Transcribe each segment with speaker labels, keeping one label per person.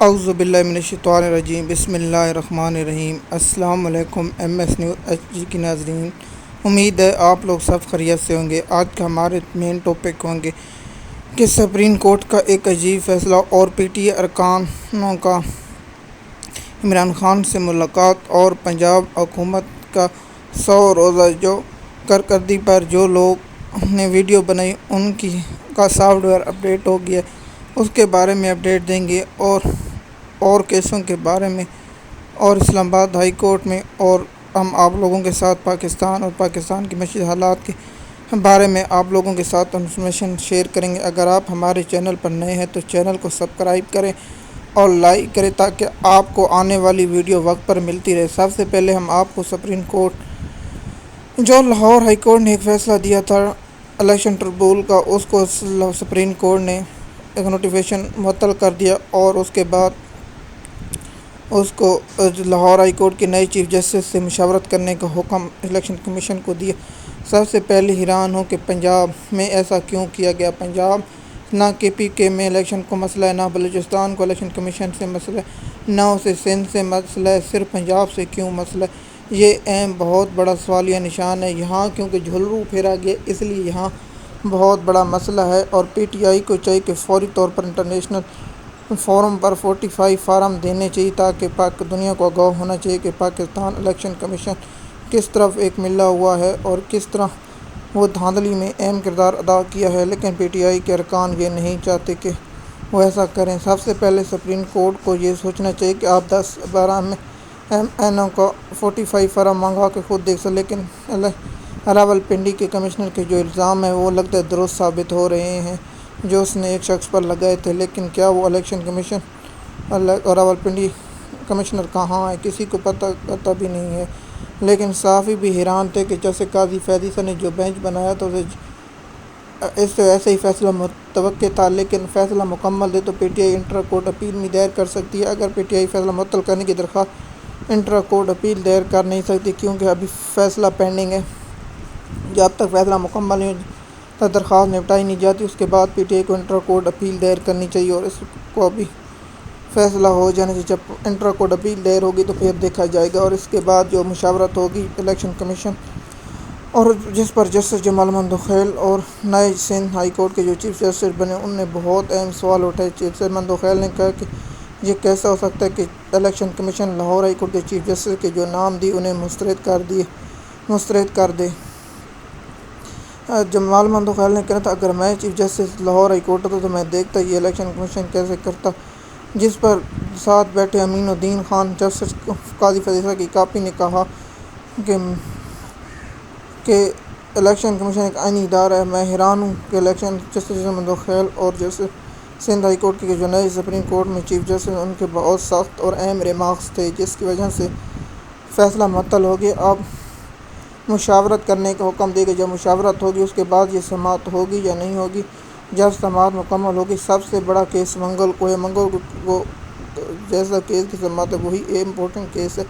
Speaker 1: اعوذ باللہ من الشیطان الرجیم، بسم اللہ الرحمن الرحیم۔ السلام علیکم M S news H D کے ناظرین، امید ہے آپ لوگ سب خیریت سے ہوں گے۔ آج کا ہمارے مین ٹاپک ہوں گے کہ سپریم کورٹ کا ایک عجیب فیصلہ اور پی ٹی اے ارکانوں کا عمران خان سے ملاقات، اور پنجاب حکومت کا 100 روزہ جو کارکردگی پر جو لوگ نے ویڈیو بنائی ان کا سافٹ ویئر اپڈیٹ ہو گیا، اس کے بارے میں اپڈیٹ دیں گے، اور کیسوں کے بارے میں، اور اسلام آباد ہائی کورٹ میں، اور ہم آپ لوگوں کے ساتھ پاکستان اور پاکستان کی معاشی حالات کے بارے میں آپ لوگوں کے ساتھ انفارمیشن شیئر کریں گے۔ اگر آپ ہمارے چینل پر نئے ہیں تو چینل کو سبسکرائب کریں اور لائک کریں تاکہ آپ کو آنے والی ویڈیو وقت پر ملتی رہے۔ سب سے پہلے ہم آپ کو سپریم کورٹ جو لاہور ہائی کورٹ نے ایک فیصلہ دیا تھا الیکشن ٹربیونل کا، اس کو سپریم کورٹ نے ایک نوٹیفیکیشن معطل کر دیا، اور اس کے بعد اس کو لاہور ہائی کورٹ کے نئے چیف جسٹس سے مشاورت کرنے کا حکم الیکشن کمیشن کو دیا۔ سب سے پہلے حیران ہوں کہ پنجاب میں ایسا کیوں کیا گیا۔ پنجاب نہ کے پی کے میں الیکشن کو مسئلہ ہے، نہ بلوچستان کو الیکشن کمیشن سے مسئلہ ہے، نہ اسے سندھ سے مسئلہ ہے، صرف پنجاب سے کیوں مسئلہ ہے؟ یہ اہم بہت بڑا سوالیہ نشان ہے۔ یہاں کیونکہ جھلرو پھیرا گیا، اس لیے یہاں بہت بڑا مسئلہ ہے، اور پی ٹی آئی کو چاہیے کہ فوری طور پر انٹرنیشنل فورم پر 45 فارم دینے چاہیے تاکہ دنیا کو آگاہ ہونا چاہیے کہ پاکستان الیکشن کمیشن کس طرف ایک ملا ہوا ہے اور کس طرح وہ دھاندلی میں اہم کردار ادا کیا ہے، لیکن پی ٹی آئی کے ارکان یہ نہیں چاہتے کہ وہ ایسا کریں۔ سب سے پہلے سپریم کورٹ کو یہ سوچنا چاہیے کہ آپ 10-12 میں ایم این او کا 45 فارم منگا کے خود دیکھ سکیں، لیکن راولپنڈی کے کمشنر کے جو الزام ہیں وہ لگتا ہے درست ثابت ہو رہے ہیں جو اس نے ایک شخص پر لگائے تھے، لیکن کیا وہ الیکشن کمیشن راولپنڈی کمشنر کہاں ہے کسی کو پتہ بھی نہیں ہے۔ لیکن صحافی بھی حیران تھے کہ جیسے قاضی فیضی صاحب نے جو بینچ بنایا تھا اس سے ایسے ہی فیصلہ متوقع تھا، لیکن فیصلہ مکمل دے تو P T I intra court appeal میں دائر کر سکتی ہے۔ اگر پی ٹی آئی فیصلہ معطل کرنے کی درخواست انٹرا کورٹ اپیل دائر کر نہیں سکتی کیونکہ ابھی فیصلہ پینڈنگ ہے۔ جب تک فیصلہ مکمل نہیں ہوتا درخواست نپٹائی نہیں جاتی، اس کے بعد پی ٹی آئی کو انٹرا کورٹ اپیل دائر کرنی چاہیے، اور اس کو ابھی فیصلہ ہو جانے سے جب انٹرا کورٹ اپیل دائر ہوگی تو پھر دیکھا جائے گا، اور اس کے بعد جو مشاورت ہوگی الیکشن کمیشن اور جس پر جسٹس جمال مندوخیل اور نئے سندھ ہائی کورٹ کے جو چیف جسٹس بنے ان نے بہت اہم سوال اٹھائے۔ جسٹس مندوخیل نے کہا کہ یہ کیسا ہو سکتا ہے کہ election commission Lahore high court کے چیف جسٹس کے جو نام دی انہیں مسترد کر دے۔ جمال مندوخیل نے کہا تھا اگر میں chief justice Lahore high court ہوتا تو میں دیکھتا یہ الیکشن کمیشن کیسے کرتا، جس پر ساتھ بیٹھے امین الدین خان جسٹس قاضی فیضی صاحب کی کاپی نے کہا کہ الیکشن کمیشن ایک آئینی ادارہ ہے۔ میں حیران ہوں کہ الیکشن جسٹس مندوخیل اور جسٹس سندھ ہائی کورٹ کے جو نئے سپریم کورٹ میں چیف جسٹس ان کے بہت سخت اور اہم ریمارکس تھے جس کی وجہ سے فیصلہ معطل ہو گیا۔ اب مشاورت کرنے کا حکم دے گا، جب مشاورت ہوگی اس کے بعد یہ سماعت ہوگی یا نہیں ہوگی۔ جب سماعت مکمل ہوگی سب سے بڑا کیس منگل کو ہے، منگل کو جیسا کیس کی سماعت ہے وہی امپورٹنٹ کیس ہے،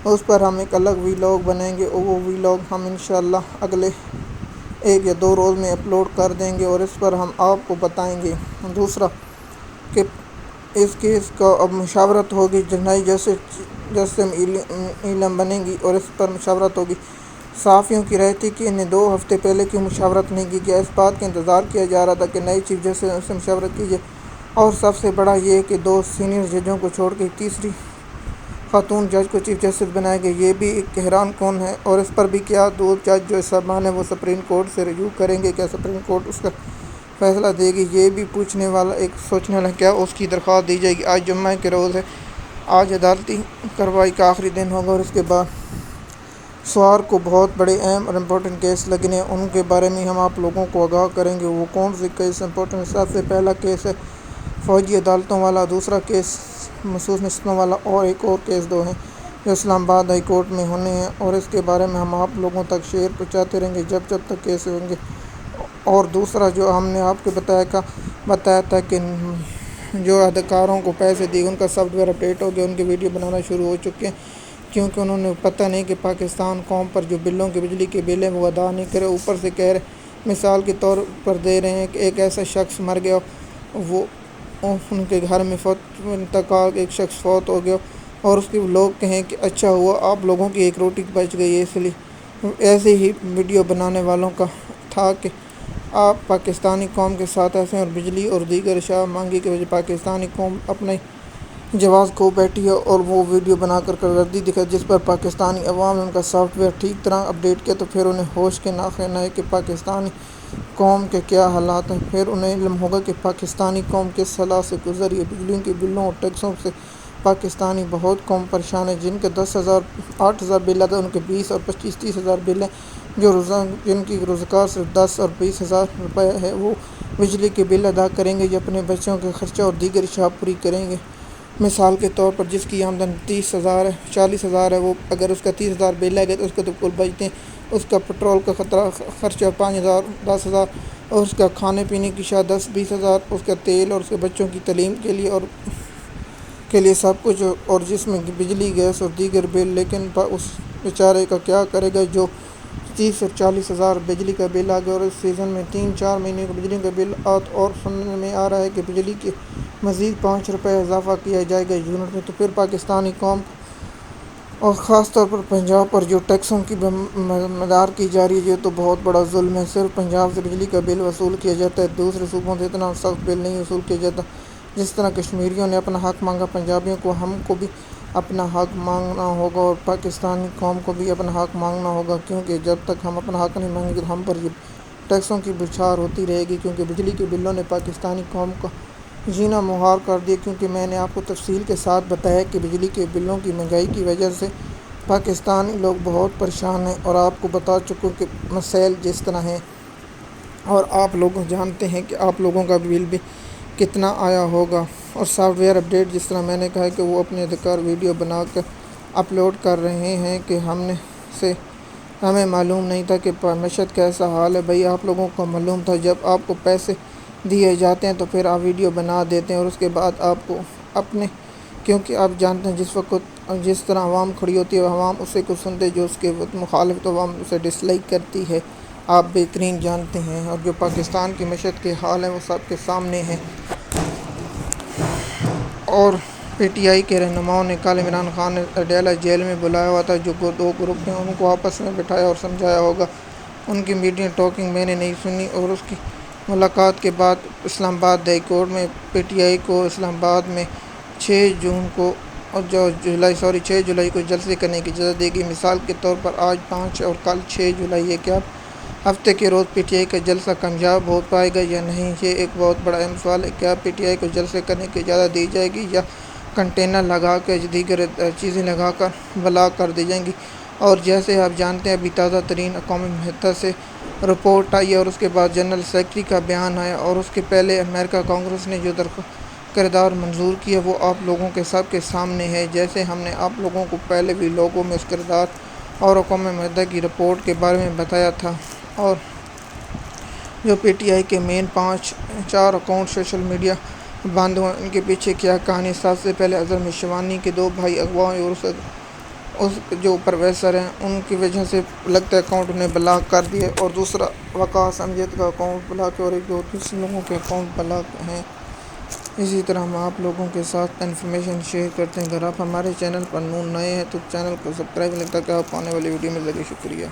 Speaker 1: اس پر ہم ایک الگ ویلاگ بنائیں گے، اور وہ ویلاگ ہم انشاءاللہ اگلے 1 یا 2 روز میں اپلوڈ کر دیں گے، اور اس پر ہم آپ کو بتائیں گے۔ دوسرا کہ اس کیس کا اب مشاورت ہوگی، نئی جسٹس ایلم بنے گی اور اس پر مشاورت ہوگی۔ صحافیوں کی رائے تھی کہ انہیں 2 ہفتے پہلے کیوں مشاورت نہیں کی گئی، اس بات کا انتظار کیا جا رہا تھا کہ نئے چیف جسٹس سے مشاورت کی جائے، اور سب سے بڑا یہ کہ 2 سینئر ججوں کو چھوڑ کے تیسری خاتون جج کو چیف جسٹس بنایا گیا، یہ بھی ایک حیران کن ہے، اور اس پر بھی کیا 2 جج جو صاحبان ہیں وہ سپریم کورٹ سے رجوع کریں گے، کیا سپریم کورٹ اس کا فیصلہ دے گی، یہ بھی پوچھنے والا ایک سوچنے والا کیا اس کی درخواست دی جائے گی۔ آج جمعہ کے روز ہے، آج عدالتی کارروائی کا آخری دن ہوگا، اور اس کے بعد سوار کو بہت بڑے اہم اور امپورٹنٹ کیس لگنے ہیں، ان کے بارے میں ہم آپ لوگوں کو آگاہ کریں گے۔ وہ کون سے کیس امپورٹنٹ؟ سب سے پہلا کیس ہے فوجی عدالتوں والا، دوسرا کیس مخصوص نسلوں والا، اور ایک اور کیس 2 ہیں جو اسلام آباد ہائی کورٹ میں ہونے ہیں، اور اس کے بارے میں ہم آپ لوگوں تک شیئر پہنچاتے رہیں گے جب تک کیس ہوں گے۔ اور دوسرا جو ہم نے آپ کو بتایا تھا کہ جو اداکاروں کو پیسے دیے ان کا سافٹ ویئر اپڈیٹ ہو گیا، ان کی ویڈیو بنانا شروع ہو چکے ہیں، کیونکہ انہوں نے پتہ نہیں کہ پاکستان قوم پر جو بجلی کے بل ہیں وہ ادا نہیں کرے، اوپر سے کہہ رہے مثال کے طور پر دے رہے ہیں کہ ایک ایسا شخص مر گیا وہ ان کے گھر میں انتقال، ایک شخص فوت ہو گیا اور اس کے لوگ کہیں کہ اچھا ہوا آپ لوگوں کی ایک روٹی بچ گئی ہے، اس لیے ایسے ہی ویڈیو بنانے والوں کا تھا کہ آپ پاکستانی قوم کے ساتھ ایسے ہیں، اور بجلی اور دیگر اشیاء مانگی کی وجہ پاکستانی قوم اپنے جواز کو بیٹھی ہے اور وہ ویڈیو بنا کر کارکردگی دکھائی، جس پر پاکستانی عوام نے ان کا سافٹ ویئر ٹھیک طرح اپڈیٹ کیا تو پھر انہیں ہوش کے ناخن آئے کہ پاکستانی قوم کے کیا حالات ہیں۔ پھر انہیں علم ہوگا کہ پاکستانی قوم کس حالات سے گزر رہی ہے۔ بجلیوں کے بلوں اور ٹیکسوں سے پاکستانی بہت قوم پریشان ہے، جن کے 8,000 بل آتے ہیں ان کے 20 اور 25-30 ہزار بل ہیں، جن کی روزگار صرف 10 اور 20 ہزار روپے ہے، وہ بجلی کے بل ادا کریں گے یا اپنے بچوں کے خرچہ اور دیگر اشیاء پوری کریں گے۔ مثال کے طور پر جس کی آمدن 30,000 ہے 40,000 ہے، وہ اگر اس کا 30,000 بل آئے گا تو اس کے تو کل بچتے ہیں، اس کا پٹرول کا خرچہ 5,000 10,000 اور اس کا کھانے پینے کی اشیاء 10-20 ہزار، اس کا تیل اور اس کے بچوں کی تعلیم کے لیے سب کچھ، اور جس میں بجلی گیس اور دیگر بل۔ لیکن اس بیچارے کا کیا کرے گا جو 30 اور 40 ہزار بجلی کا بل آ گیا، اور اس سیزن میں 3-4 مہینے کا بجلی کا بل اور سننے میں آ رہا ہے کہ بجلی کے مزید 5 روپے اضافہ کیا جائے گا یونٹ میں۔ تو پھر پاکستانی قوم اور خاص طور پر پنجاب پر جو ٹیکسوں کی مقدار کی جا رہی ہے، یہ تو بہت بڑا ظلم ہے۔ صرف پنجاب سے بجلی کا بل وصول کیا جاتا ہے، دوسرے صوبوں سے اتنا سخت بل نہیں وصول کیا جاتا۔ جس طرح کشمیریوں نے اپنا حق مانگا، پنجابیوں کو ہم کو بھی اپنا حق مانگنا ہوگا، اور پاکستانی قوم کو بھی اپنا حق مانگنا ہوگا، کیونکہ جب تک ہم اپنا حق نہیں مانگیں گے تو ہم پر یہ ٹیکسوں کی بوچھار ہوتی رہے گی، کیونکہ بجلی کے بلوں نے پاکستانی قوم کا جینا محال کر دیا۔ کیونکہ میں نے آپ کو تفصیل کے ساتھ بتایا کہ بجلی کے بلوں کی مہنگائی کی وجہ سے پاکستانی لوگ بہت پریشان ہیں، اور آپ کو بتا چکوں کہ مسائل جس طرح ہیں، اور آپ لوگ جانتے ہیں کہ آپ لوگوں کا بل بھی کتنا آیا ہوگا۔ اور سافٹ ویئر اپڈیٹ جس طرح میں نے کہا کہ وہ اپنے ادھکار ویڈیو بنا کر اپلوڈ کر رہے ہیں کہ ہمیں معلوم نہیں تھا کہ معیشت کا ایسا حال ہے۔ بھئی آپ لوگوں کو معلوم تھا، جب آپ کو پیسے دیے جاتے ہیں تو پھر آپ ویڈیو بنا دیتے ہیں، اور اس کے بعد آپ کو کیونکہ آپ جانتے ہیں جس وقت جس طرح عوام کھڑی ہوتی ہے، عوام اسے کو سنتے، جو اس کے مخالف تو عوام اسے ڈس لائک کرتی ہے، آپ بہترین جانتے ہیں۔ اور جو پاکستان کی معیشت کے حال ہیں وہ سب کے سامنے ہیں۔ اور پی ٹی آئی کے رہنماؤں نے کل عمران خان نے اڈیالہ جیل میں بلایا ہوا تھا، جو 2 گروپ ہیں، ان کو آپس میں بٹھایا اور سمجھایا ہوگا۔ ان کی میڈیا ٹاکنگ میں نے نہیں سنی، اور اس کی ملاقات کے بعد اسلام آباد ہائی کورٹ میں پی ٹی آئی کو اسلام آباد میں 6 جولائی کو جلسے کرنے کی اجازت دے گی۔ مثال کے طور پر آج 5 اور کل 6 جولائی ہے، کیا ہفتے کے روز پی ٹی آئی کا جلسہ کامیاب ہو پائے گا یا نہیں؟ یہ ایک بہت بڑا اہم سوال ہے۔ کیا پی ٹی آئی کو جلسے کرنے کی اجازت دی جائے گی یا کنٹینر لگا کر دیگر چیزیں لگا کر بلاک کر دی جائیں گی؟ اور جیسے آپ جانتے ہیں ابھی تازہ ترین اقوام متحدہ سے رپورٹ آئی ہے، اور اس کے بعد جنرل سیکرٹری کا بیان آیا، اور اس کے پہلے امریکہ کانگریس نے جو کردار منظور کیا وہ آپ لوگوں کے سب کے سامنے ہے۔ جیسے ہم نے آپ لوگوں کو پہلے بھی لوگوں میں اس کردار اور اقوام متحدہ کی رپورٹ کے بارے میں بتایا تھا، اور جو پی ٹی آئی کے مین 4 اکاؤنٹ سوشل میڈیا بند ہوئے، ان کے پیچھے کیا کہانی؟ سب سے پہلے اظہر مشوانی کے 2 بھائی اغوا ہوئے، اور اس جو پروفیسر ہیں ان کی وجہ سے لگتا ہے اکاؤنٹ انہیں بلاک کر دیے، اور دوسرا وقاص امجد کا اکاؤنٹ بلاک ہے، اور 1-2 دوسرے لوگوں کے اکاؤنٹ بلاک ہیں۔ اسی طرح ہم آپ لوگوں کے ساتھ انفارمیشن شیئر کرتے ہیں۔ اگر آپ ہمارے چینل پر نئے ہیں تو چینل کو سبسکرائب کریں تاکہ آپ آنے والی ویڈیو میں لگے۔ شکریہ۔